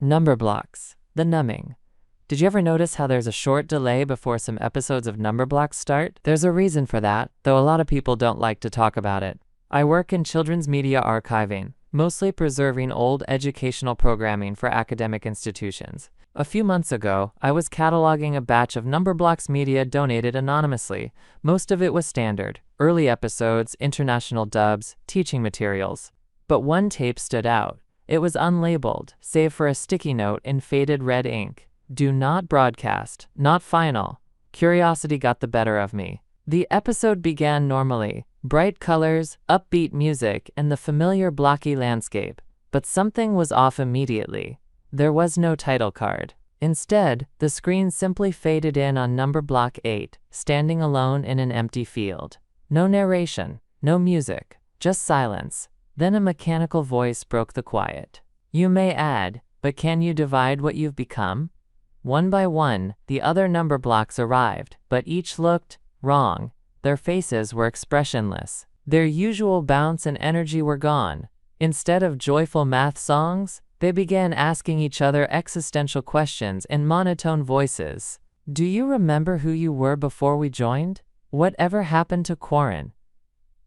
Numberblocks. The numbing. Did you ever notice how there's a short delay before some episodes of Numberblocks start? There's a reason for that, though a lot of people don't like to talk about it. I work in children's media archiving, mostly preserving old educational programming for academic institutions. A few months ago, I was cataloging a batch of Numberblocks media donated anonymously. Most of it was standard, early episodes, international dubs, teaching materials. But one tape stood out. It was unlabeled, save for a sticky note in faded red ink. Do not broadcast, not final. Curiosity got the better of me. The episode began normally, bright colors, upbeat music, and the familiar blocky landscape. But something was off immediately. There was no title card. Instead, the screen simply faded in on number block 8, standing alone in an empty field. No narration, no music, just silence. Then a mechanical voice broke the quiet. You may add, but can you divide what you've become? One by one, the other number blocks arrived, but each looked wrong. Their faces were expressionless. Their usual bounce and energy were gone. Instead of joyful math songs, they began asking each other existential questions in monotone voices. Do you remember who you were before we joined? Whatever happened to Quarren?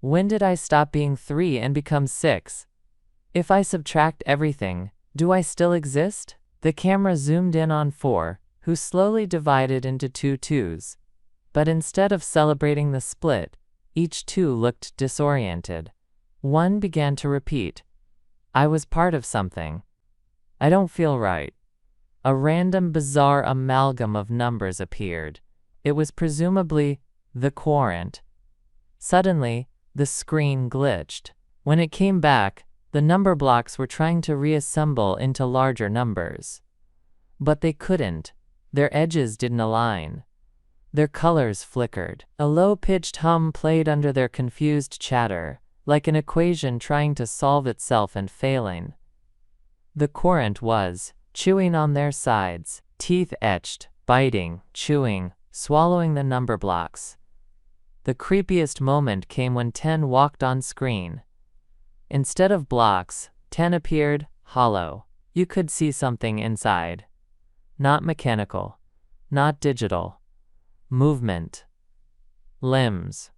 When did I stop being 3 and become 6? If I subtract everything, do I still exist? The camera zoomed in on 4, who slowly divided into 2 twos. But instead of celebrating the split, each 2 looked disoriented. 1 began to repeat. I was part of something. I don't feel right. A random bizarre amalgam of numbers appeared. It was presumably the Quarren. Suddenly, the screen glitched. When it came back, the number blocks were trying to reassemble into larger numbers. But they couldn't. Their edges didn't align. Their colors flickered. A low-pitched hum played under their confused chatter, like an equation trying to solve itself and failing. The Quarren was chewing on their sides, teeth etched, biting, chewing, swallowing the number blocks. The creepiest moment came when 10 walked on screen. Instead of blocks, 10 appeared hollow. You could see something inside. Not mechanical, not digital. Movement. Limbs.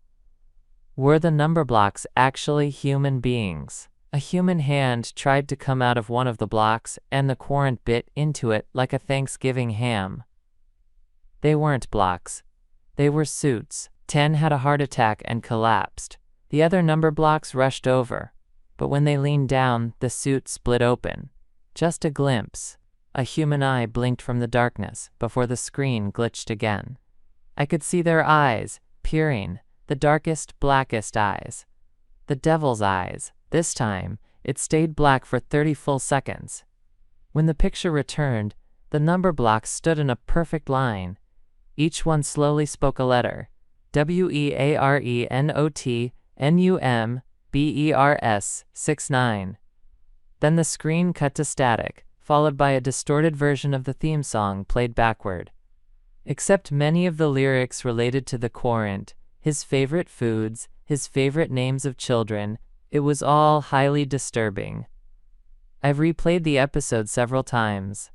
Were the number blocks actually human beings? A human hand tried to come out of one of the blocks, and the Quarren bit into it like a Thanksgiving ham. They weren't blocks. They were suits. 10 had a heart attack and collapsed. The other number blocks rushed over. But when they leaned down, the suit split open. Just a glimpse. A human eye blinked from the darkness before the screen glitched again. I could see their eyes, peering, the darkest, blackest eyes. The devil's eyes. This time, it stayed black for 30 full seconds. When the picture returned, the number blocks stood in a perfect line. Each one slowly spoke a letter. WEARENOTNUMBERS 69. Then the screen cut to static, followed by a distorted version of the theme song played backward. Except many of the lyrics related to the Quarren, his favorite foods, his favorite names of children, it was all highly disturbing. I've replayed the episode several times.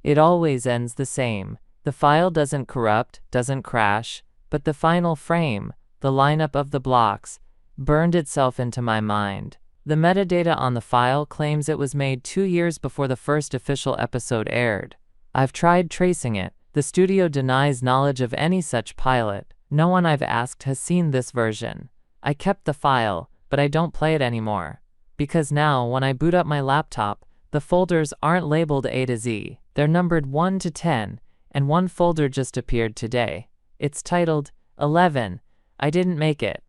It always ends the same. The file doesn't corrupt, doesn't crash, but the final frame, the lineup of the blocks, burned itself into my mind. The metadata on the file claims it was made 2 years before the first official episode aired. I've tried tracing it. The studio denies knowledge of any such pilot. No one I've asked has seen this version. I kept the file, but I don't play it anymore. Because now, when I boot up my laptop, the folders aren't labeled A to Z. They're numbered 1 to 10, and one folder just appeared today. It's titled 11. I didn't make it.